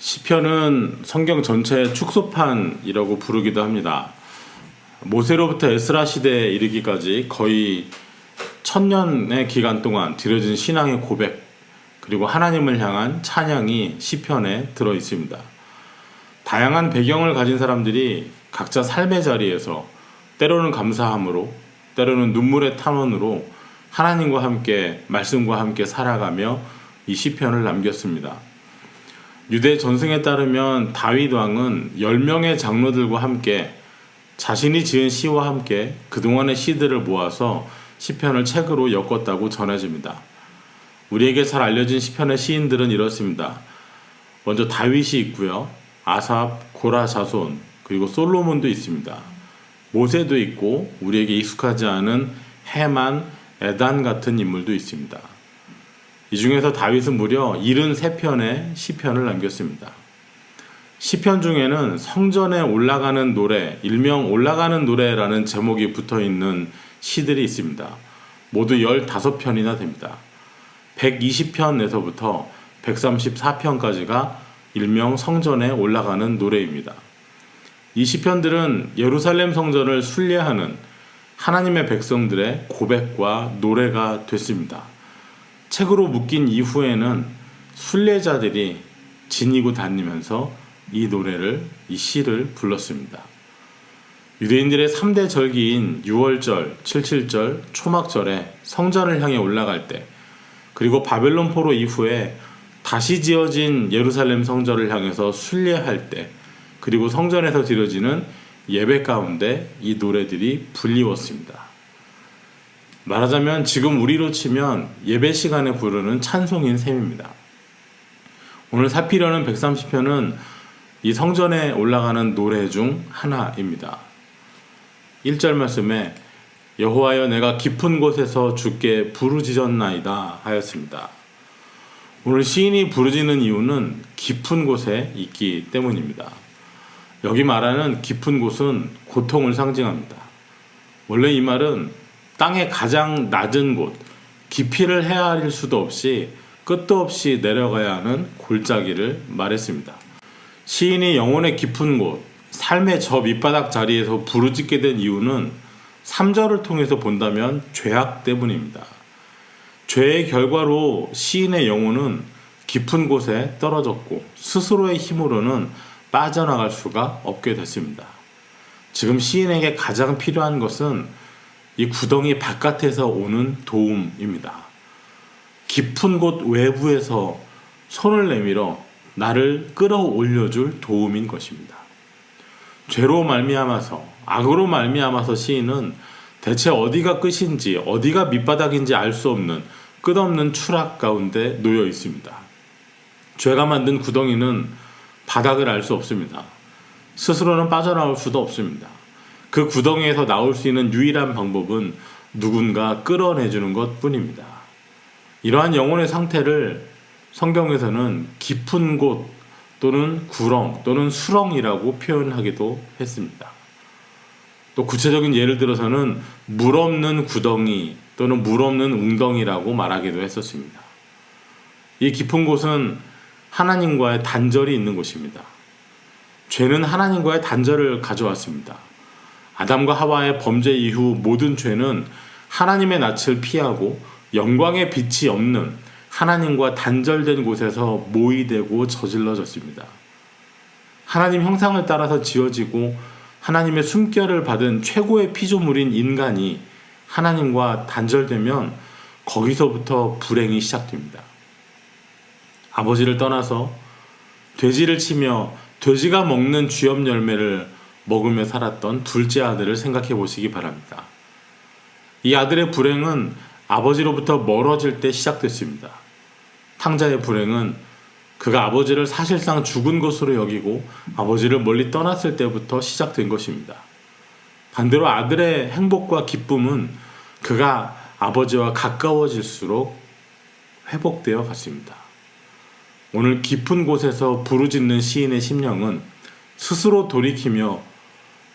시편은 성경 전체의 축소판이라고 부르기도 합니다. 모세로부터 에스라 시대에 이르기까지 거의 1000년의 기간 동안 드려진 신앙의 고백, 그리고 하나님을 향한 찬양이 시편에 들어 있습니다. 다양한 배경을 가진 사람들이 각자 삶의 자리에서 때로는 감사함으로, 때로는 눈물의 탄원으로 하나님과 함께, 말씀과 함께 살아가며 이 시편을 남겼습니다. 유대 전승에 따르면 다윗 왕은 10명의 장로들과 함께 자신이 지은 시와 함께 그동안의 시들을 모아서 시편을 책으로 엮었다고 전해집니다. 우리에게 잘 알려진 시편의 시인들은 이렇습니다. 먼저 다윗이 있고요. 아삽, 고라 자손, 그리고 솔로몬도 있습니다. 모세도 있고 우리에게 익숙하지 않은 헤만, 에단 같은 인물도 있습니다. 이 중에서 다윗은 무려 73편의 시편을 남겼습니다. 시편 중에는 성전에 올라가는 노래, 일명 올라가는 노래라는 제목이 붙어있는 시들이 있습니다. 모두 15편이나 됩니다. 120편에서부터 134편까지가 일명 성전에 올라가는 노래입니다. 이 시편들은 예루살렘 성전을 순례하는 하나님의 백성들의 고백과 노래가 됐습니다. 책으로 묶인 이후에는 순례자들이 지니고 다니면서 이 노래를, 이 시를 불렀습니다. 유대인들의 3대 절기인 6월절, 77절, 초막절에 성전을 향해 올라갈 때, 그리고 바벨론 포로 이후에 다시 지어진 예루살렘 성전을 향해서 순례할 때, 그리고 성전에서 드려지는 예배 가운데 이 노래들이 불리웠습니다. 말하자면 지금 우리로 치면 예배 시간에 부르는 찬송인 셈입니다. 오늘 살피려는 130편은 이 성전에 올라가는 노래 중 하나입니다. 1절 말씀에 여호와여 내가 깊은 곳에서 주께 부르짖었나이다 하였습니다. 오늘 시인이 부르짖는 이유는 깊은 곳에 있기 때문입니다. 여기 말하는 깊은 곳은 고통을 상징합니다. 원래 이 말은 땅의 가장 낮은 곳, 깊이를 헤아릴 수도 없이 끝도 없이 내려가야 하는 골짜기를 말했습니다. 시인이 영혼의 깊은 곳, 삶의 저 밑바닥 자리에서 부르짖게 된 이유는 3절을 통해서 본다면 죄악 때문입니다. 죄의 결과로 시인의 영혼은 깊은 곳에 떨어졌고 스스로의 힘으로는 빠져나갈 수가 없게 됐습니다. 지금 시인에게 가장 필요한 것은 이 구덩이 바깥에서 오는 도움입니다. 깊은 곳 외부에서 손을 내밀어 나를 끌어올려줄 도움인 것입니다. 죄로 말미암아서, 악으로 말미암아서 시인은 대체 어디가 끝인지, 어디가 밑바닥인지 알 수 없는 끝없는 추락 가운데 놓여 있습니다. 죄가 만든 구덩이는 바닥을 알 수 없습니다. 스스로는 빠져나올 수도 없습니다. 그 구덩이에서 나올 수 있는 유일한 방법은 누군가 끌어내주는 것 뿐입니다. 이러한 영혼의 상태를 성경에서는 깊은 곳 또는 구렁 또는 수렁이라고 표현하기도 했습니다. 또 구체적인 예를 들어서는 물 없는 구덩이 또는 물 없는 웅덩이라고 말하기도 했었습니다. 이 깊은 곳은 하나님과의 단절이 있는 곳입니다. 죄는 하나님과의 단절을 가져왔습니다. 아담과 하와의 범죄 이후 모든 죄는 하나님의 낯을 피하고 영광의 빛이 없는 하나님과 단절된 곳에서 모이되고 저질러졌습니다. 하나님 형상을 따라서 지어지고 하나님의 숨결을 받은 최고의 피조물인 인간이 하나님과 단절되면 거기서부터 불행이 시작됩니다. 아버지를 떠나서 돼지를 치며 돼지가 먹는 쥐염 열매를 먹으며 살았던 둘째 아들을 생각해 보시기 바랍니다. 이 아들의 불행은 아버지로부터 멀어질 때 시작됐습니다. 탕자의 불행은 그가 아버지를 사실상 죽은 것으로 여기고 아버지를 멀리 떠났을 때부터 시작된 것입니다. 반대로 아들의 행복과 기쁨은 그가 아버지와 가까워질수록 회복되어 갔습니다. 오늘 깊은 곳에서 부르짖는 시인의 심령은 스스로 돌이키며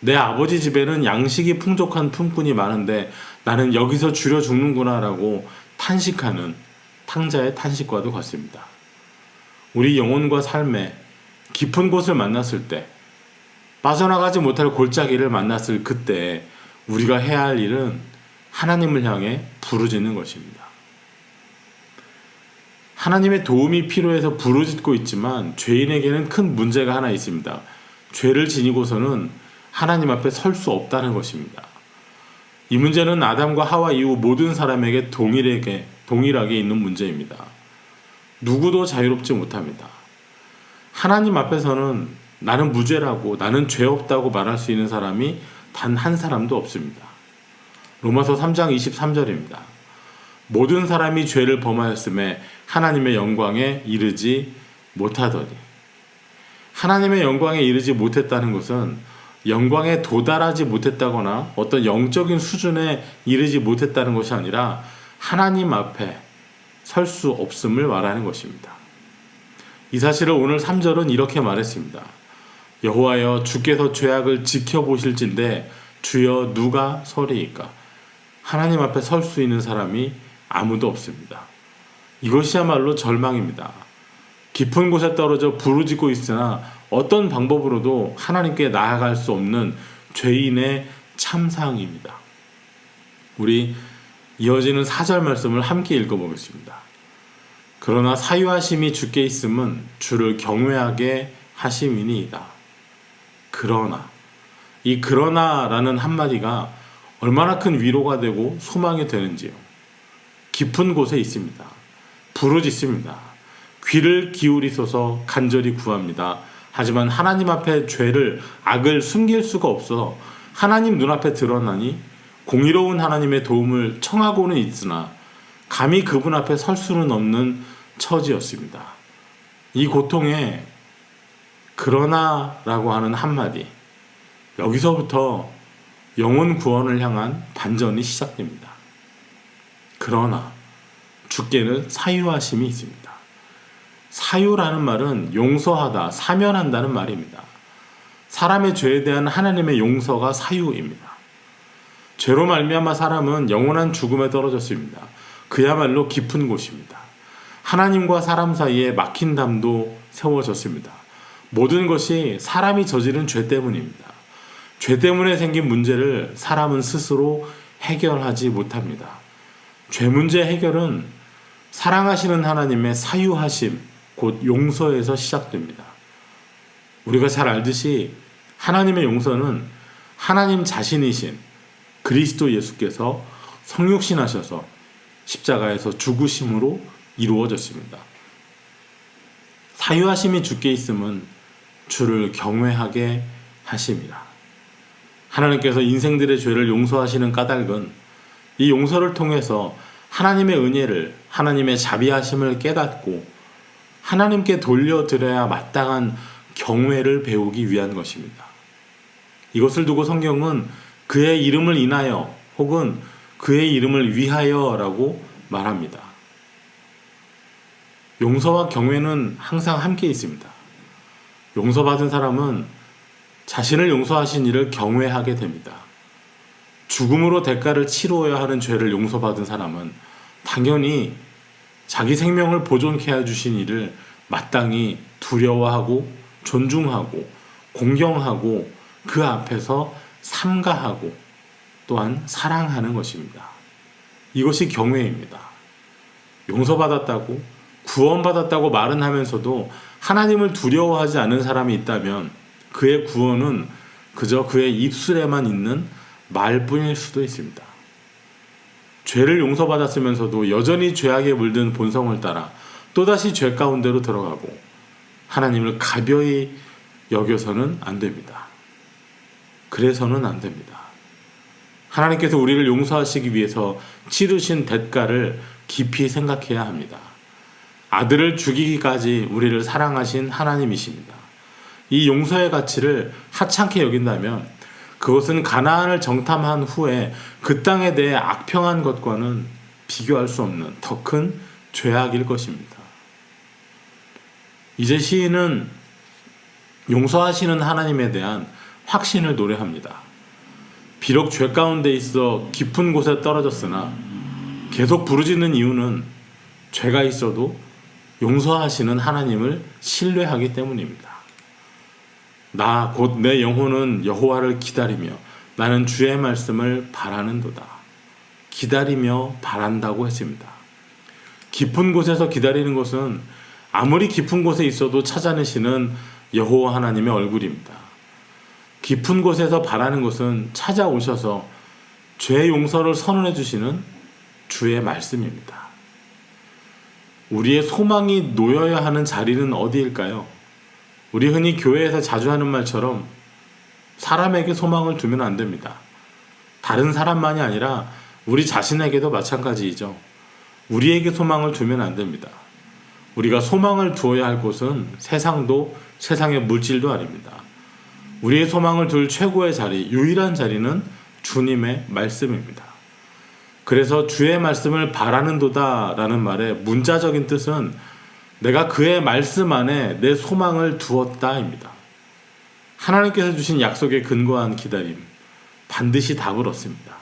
내 아버지 집에는 양식이 풍족한 품꾼이 많은데 나는 여기서 줄여 죽는구나 라고 탄식하는 탕자의 탄식과도 같습니다. 우리 영혼과 삶에 깊은 곳을 만났을 때, 빠져나가지 못할 골짜기를 만났을 그때 우리가 해야 할 일은 하나님을 향해 부르짖는 것입니다. 하나님의 도움이 필요해서 부르짖고 있지만 죄인에게는 큰 문제가 하나 있습니다. 죄를 지니고서는 하나님 앞에 설 수 없다는 것입니다. 이 문제는 아담과 하와 이후 모든 사람에게 동일하게 있는 문제입니다. 누구도 자유롭지 못합니다. 하나님 앞에서는 나는 무죄라고, 나는 죄 없다고 말할 수 있는 사람이 단 한 사람도 없습니다. 로마서 3장 23절입니다. 모든 사람이 죄를 범하였음에 하나님의 영광에 이르지 못하더니. 하나님의 영광에 이르지 못했다는 것은 영광에 도달하지 못했다거나 어떤 영적인 수준에 이르지 못했다는 것이 아니라 하나님 앞에 설 수 없음을 말하는 것입니다. 이 사실을 오늘 3절은 이렇게 말했습니다. 여호와여 주께서 죄악을 지켜보실진데 주여 누가 서리이까. 하나님 앞에 설 수 있는 사람이 아무도 없습니다. 이것이야말로 절망입니다. 깊은 곳에 떨어져 부르짖고 있으나 어떤 방법으로도 하나님께 나아갈 수 없는 죄인의 참상입니다. 우리 이어지는 4절 말씀을 함께 읽어보겠습니다. 그러나 사유하심이 주께 있음은 주를 경외하게 하심이니이다. 그러나, 이 그러나라는 한마디가 얼마나 큰 위로가 되고 소망이 되는지요. 깊은 곳에 있습니다. 부르짖습니다. 귀를 기울이소서 간절히 구합니다. 하지만 하나님 앞에 죄를, 악을 숨길 수가 없어 하나님 눈앞에 드러나니 공의로운 하나님의 도움을 청하고는 있으나 감히 그분 앞에 설 수는 없는 처지였습니다. 이 고통에 그러나라고 하는 한마디, 여기서부터 영혼 구원을 향한 반전이 시작됩니다. 그러나 주께는 사유하심이 있습니다. 사유라는 말은 용서하다, 사면한다는 말입니다. 사람의 죄에 대한 하나님의 용서가 사유입니다. 죄로 말미암아 사람은 영원한 죽음에 떨어졌습니다. 그야말로 깊은 곳입니다. 하나님과 사람 사이에 막힌 담도 세워졌습니다. 모든 것이 사람이 저지른 죄 때문입니다. 죄 때문에 생긴 문제를 사람은 스스로 해결하지 못합니다. 죄 문제 해결은 사랑하시는 하나님의 사유하심, 곧 용서에서 시작됩니다. 우리가 잘 알듯이 하나님의 용서는 하나님 자신이신 그리스도 예수께서 성육신하셔서 십자가에서 죽으심으로 이루어졌습니다. 사유하심이 주께 있음은 주를 경외하게 하심이라. 하나님께서 인생들의 죄를 용서하시는 까닭은 이 용서를 통해서 하나님의 은혜를, 하나님의 자비하심을 깨닫고 하나님께 돌려드려야 마땅한 경외를 배우기 위한 것입니다. 이것을 두고 성경은 그의 이름을 인하여 혹은 그의 이름을 위하여라고 말합니다. 용서와 경외는 항상 함께 있습니다. 용서받은 사람은 자신을 용서하신 이를 경외하게 됩니다. 죽음으로 대가를 치루어야 하는 죄를 용서받은 사람은 당연히 자기 생명을 보존케 해주신 이를 마땅히 두려워하고 존중하고 공경하고 그 앞에서 삼가하고 또한 사랑하는 것입니다. 이것이 경외입니다. 용서받았다고 구원받았다고 말은 하면서도 하나님을 두려워하지 않은 사람이 있다면 그의 구원은 그저 그의 입술에만 있는 말뿐일 수도 있습니다. 죄를 용서받았으면서도 여전히 죄악에 물든 본성을 따라 또다시 죄 가운데로 들어가고 하나님을 가벼이 여겨서는 안 됩니다. 그래서는 안 됩니다. 하나님께서 우리를 용서하시기 위해서 치르신 대가를 깊이 생각해야 합니다. 아들을 죽이기까지 우리를 사랑하신 하나님이십니다. 이 용서의 가치를 하찮게 여긴다면 그것은 가나안을 정탐한 후에 그 땅에 대해 악평한 것과는 비교할 수 없는 더 큰 죄악일 것입니다. 이제 시인은 용서하시는 하나님에 대한 확신을 노래합니다. 비록 죄 가운데 있어 깊은 곳에 떨어졌으나 계속 부르짖는 이유는 죄가 있어도 용서하시는 하나님을 신뢰하기 때문입니다. 나 곧 내 영혼은 여호와를 기다리며 나는 주의 말씀을 바라는도다. 기다리며 바란다고 했습니다. 깊은 곳에서 기다리는 것은 아무리 깊은 곳에 있어도 찾아내시는 여호와 하나님의 얼굴입니다. 깊은 곳에서 바라는 것은 찾아오셔서 죄 용서를 선언해 주시는 주의 말씀입니다. 우리의 소망이 놓여야 하는 자리는 어디일까요? 우리 흔히 교회에서 자주 하는 말처럼 사람에게 소망을 두면 안 됩니다. 다른 사람만이 아니라 우리 자신에게도 마찬가지이죠. 우리에게 소망을 두면 안 됩니다. 우리가 소망을 두어야 할 곳은 세상도 세상의 물질도 아닙니다. 우리의 소망을 둘 최고의 자리, 유일한 자리는 주님의 말씀입니다. 그래서 주의 말씀을 바라는도다 라는 말의 문자적인 뜻은 내가 그의 말씀 안에 내 소망을 두었다입니다. 하나님께서 주신 약속에 근거한 기다림, 반드시 답을 얻습니다.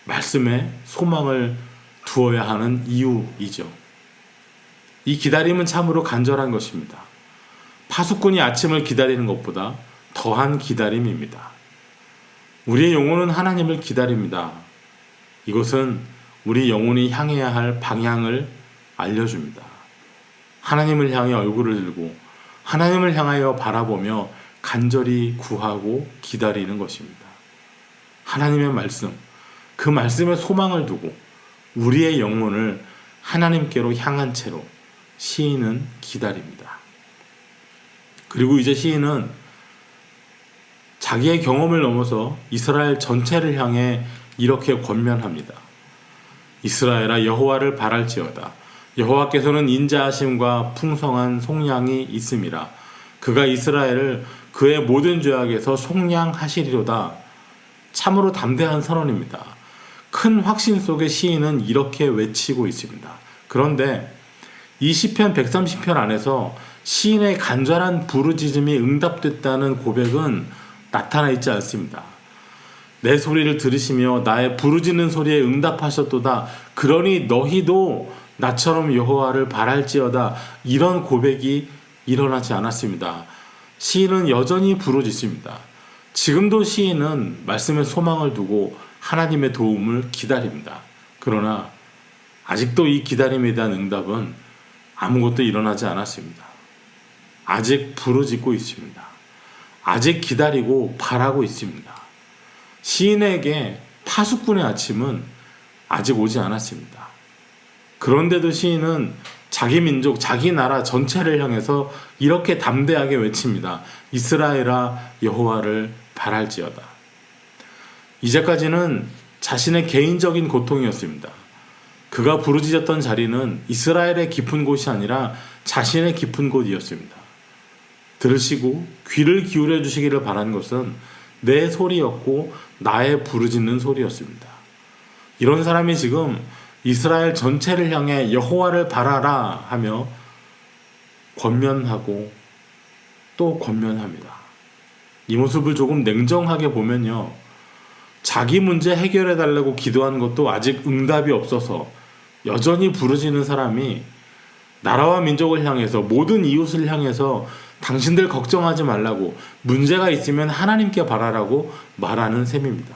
말씀에 소망을 두어야 하는 이유이죠. 이 기다림은 참으로 간절한 것입니다. 파수꾼이 아침을 기다리는 것보다 더한 기다림입니다. 우리의 영혼은 하나님을 기다립니다. 이것은 우리 영혼이 향해야 할 방향을 알려줍니다. 하나님을 향해 얼굴을 들고 하나님을 향하여 바라보며 간절히 구하고 기다리는 것입니다. 하나님의 말씀, 그 말씀에 소망을 두고 우리의 영혼을 하나님께로 향한 채로 시인은 기다립니다. 그리고 이제 시인은 자기의 경험을 넘어서 이스라엘 전체를 향해 이렇게 권면합니다. 이스라엘아 여호와를 바랄지어다. 여호와께서는 인자하심과 풍성한 속량이 있음이라. 그가 이스라엘을 그의 모든 죄악에서 속량하시리로다. 참으로 담대한 선언입니다. 큰 확신 속에 시인은 이렇게 외치고 있습니다. 그런데 이 시편 130편 안에서 시인의 간절한 부르짖음이 응답됐다는 고백은 나타나 있지 않습니다. 내 소리를 들으시며 나의 부르짖는 소리에 응답하셨도다. 그러니 너희도 나처럼 여호와를 바랄지어다. 이런 고백이 일어나지 않았습니다. 시인은 여전히 부르짖습니다. 지금도 시인은 말씀에 소망을 두고 하나님의 도움을 기다립니다. 그러나 아직도 이 기다림에 대한 응답은 아무것도 일어나지 않았습니다. 아직 부르짖고 있습니다. 아직 기다리고 바라고 있습니다. 시인에게 파수꾼의 아침은 아직 오지 않았습니다. 그런데도 시인은 자기 민족, 자기 나라 전체를 향해서 이렇게 담대하게 외칩니다. 이스라엘아 여호와를 바랄지어다. 이제까지는 자신의 개인적인 고통이었습니다. 그가 부르짖었던 자리는 이스라엘의 깊은 곳이 아니라 자신의 깊은 곳이었습니다. 들으시고 귀를 기울여 주시기를 바란 것은 내 소리였고 나의 부르짖는 소리였습니다. 이런 사람이 지금 이스라엘 전체를 향해 여호와를 바라라 하며 권면하고 또 권면합니다. 이 모습을 조금 냉정하게 보면요, 자기 문제 해결해 달라고 기도한 것도 아직 응답이 없어서 여전히 부르짖는 사람이 나라와 민족을 향해서, 모든 이웃을 향해서 당신들 걱정하지 말라고, 문제가 있으면 하나님께 바라라고 말하는 셈입니다.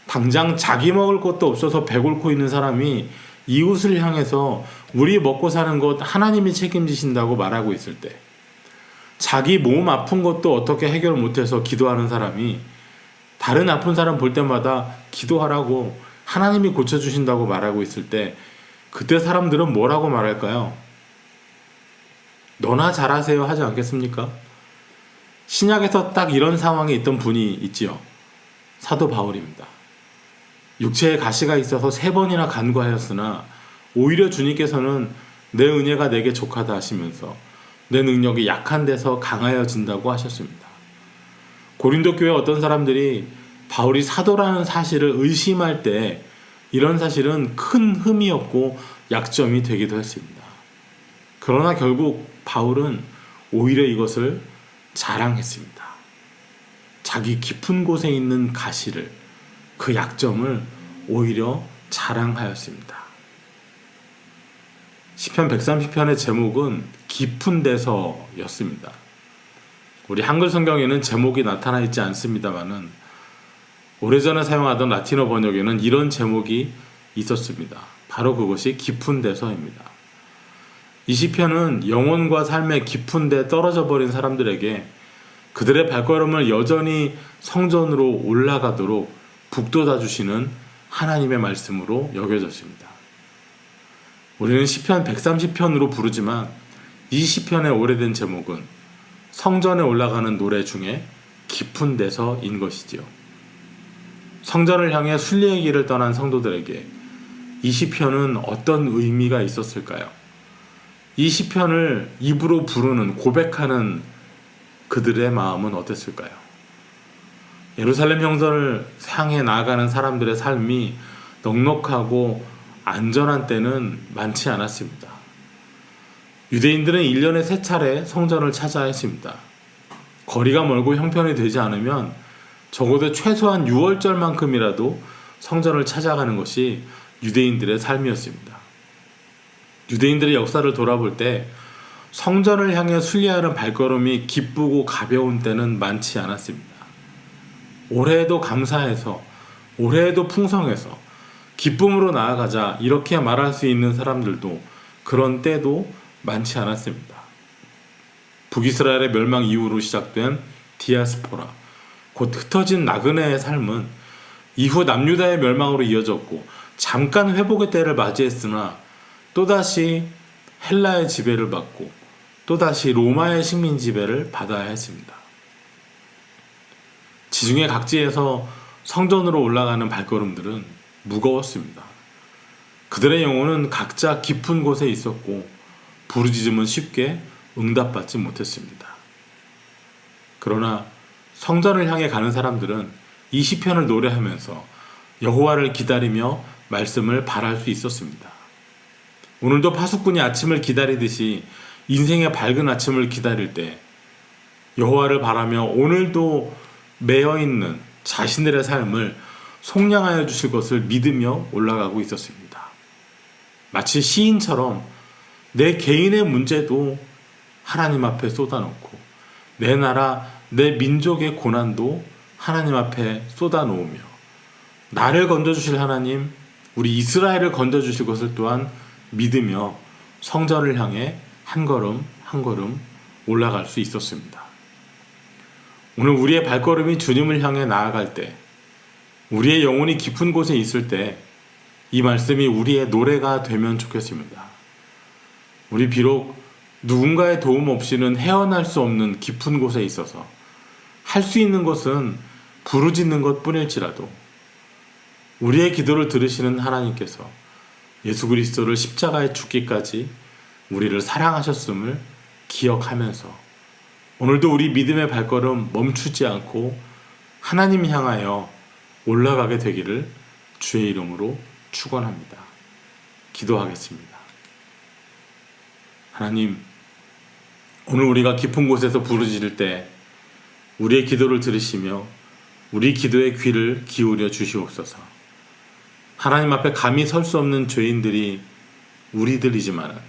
당장 자기 먹을 것도 없어서 배고프고 있는 사람이 이웃을 향해서 우리 먹고 사는 것 하나님이 책임지신다고 말하고 있을 때, 자기 몸 아픈 것도 어떻게 해결 못해서 기도하는 사람이 다른 아픈 사람 볼 때마다 기도하라고 하나님이 고쳐주신다고 말하고 있을 때, 그때 사람들은 뭐라고 말할까요? 너나 잘하세요 하지 않겠습니까? 신약에서 딱 이런 상황에 있던 분이 있지요. 사도 바울입니다. 육체에 가시가 있어서 3번이나 간구하였으나 오히려 주님께서는 내 은혜가 내게 족하다 하시면서 내 능력이 약한 데서 강하여진다고 하셨습니다. 고린도 교회 어떤 사람들이 바울이 사도라는 사실을 의심할 때 이런 사실은 큰 흠이었고 약점이 되기도 했습니다. 그러나 결국 바울은 오히려 이것을 자랑했습니다. 자기 깊은 곳에 있는 가시를, 그 약점을 오히려 자랑하였습니다. 시편 130편의 제목은 깊은 데서였습니다. 우리 한글 성경에는 제목이 나타나 있지 않습니다만은 오래전에 사용하던 라틴어 번역에는 이런 제목이 있었습니다. 바로 그것이 깊은 데서입니다. 이 시편은 영혼과 삶의 깊은 데 떨어져 버린 사람들에게 그들의 발걸음을 여전히 성전으로 올라가도록 북돋아 주시는 하나님의 말씀으로 여겨졌습니다. 우리는 시편 130편으로 부르지만 이 시편의 오래된 제목은 성전에 올라가는 노래 중에 깊은 데서인 것이지요. 성전을 향해 순례의 길을 떠난 성도들에게 이 시편은 어떤 의미가 있었을까요? 이 시편을 입으로 부르는 고백하는 그들의 마음은 어땠을까요? 예루살렘 성전을 향해 나아가는 사람들의 삶이 넉넉하고 안전한 때는 많지 않았습니다. 유대인들은 1년에 3차례 성전을 찾아야 했습니다. 거리가 멀고 형편이 되지 않으면 적어도 최소한 6월절만큼이라도 성전을 찾아가는 것이 유대인들의 삶이었습니다. 유대인들의 역사를 돌아볼 때 성전을 향해 순례하는 발걸음이 기쁘고 가벼운 때는 많지 않았습니다. 올해에도 감사해서, 올해에도 풍성해서 기쁨으로 나아가자 이렇게 말할 수 있는 사람들도 그런 때도 많지 않았습니다. 북이스라엘의 멸망 이후로 시작된 디아스포라, 곧 흩어진 나그네의 삶은 이후 남유다의 멸망으로 이어졌고 잠깐 회복의 때를 맞이했으나 또다시 헬라의 지배를 받고 또다시 로마의 식민 지배를 받아야 했습니다. 지중해 각지에서 성전으로 올라가는 발걸음들은 무거웠습니다. 그들의 영혼은 각자 깊은 곳에 있었고 부르짖음은 쉽게 응답받지 못했습니다. 그러나 성전을 향해 가는 사람들은 이 시편을 노래하면서 여호와를 기다리며 말씀을 바랄 수 있었습니다. 오늘도 파수꾼이 아침을 기다리듯이 인생의 밝은 아침을 기다릴 때 여호와를 바라며 오늘도 매여있는 자신들의 삶을 속량하여 주실 것을 믿으며 올라가고 있었습니다. 마치 시인처럼 내 개인의 문제도 하나님 앞에 쏟아놓고 내 나라, 내 민족의 고난도 하나님 앞에 쏟아놓으며 나를 건져주실 하나님, 우리 이스라엘을 건져주실 것을 또한 믿으며 성전을 향해 한 걸음 한 걸음 올라갈 수 있었습니다. 오늘 우리의 발걸음이 주님을 향해 나아갈 때, 우리의 영혼이 깊은 곳에 있을 때 이 말씀이 우리의 노래가 되면 좋겠습니다. 우리 비록 누군가의 도움 없이는 헤어날 수 없는 깊은 곳에 있어서 할 수 있는 것은 부르짖는 것 뿐일지라도 우리의 기도를 들으시는 하나님께서 예수 그리스도를 십자가에 죽기까지 우리를 사랑하셨음을 기억하면서 오늘도 우리 믿음의 발걸음 멈추지 않고 하나님 향하여 올라가게 되기를 주의 이름으로 축원합니다. 기도하겠습니다. 하나님, 오늘 우리가 깊은 곳에서 부르짖을 때 우리의 기도를 들으시며 우리 기도의 귀를 기울여 주시옵소서. 하나님 앞에 감히 설 수 없는 죄인들이 우리들이지만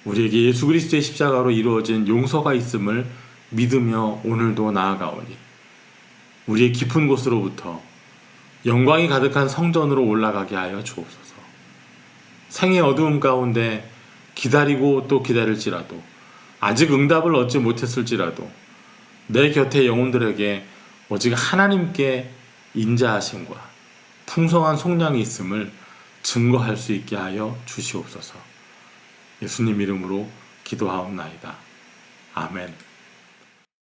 우리에게 예수 그리스도의 십자가로 이루어진 용서가 있음을 믿으며 오늘도 나아가오니 우리의 깊은 곳으로부터 영광이 가득한 성전으로 올라가게 하여 주옵소서. 생의 어두움 가운데 기다리고 또 기다릴지라도 아직 응답을 얻지 못했을지라도 내 곁에 영혼들에게 오직 하나님께 인자하심과 풍성한 속량이 있음을 증거할 수 있게 하여 주시옵소서. 예수님 이름으로 기도하옵나이다. 아멘.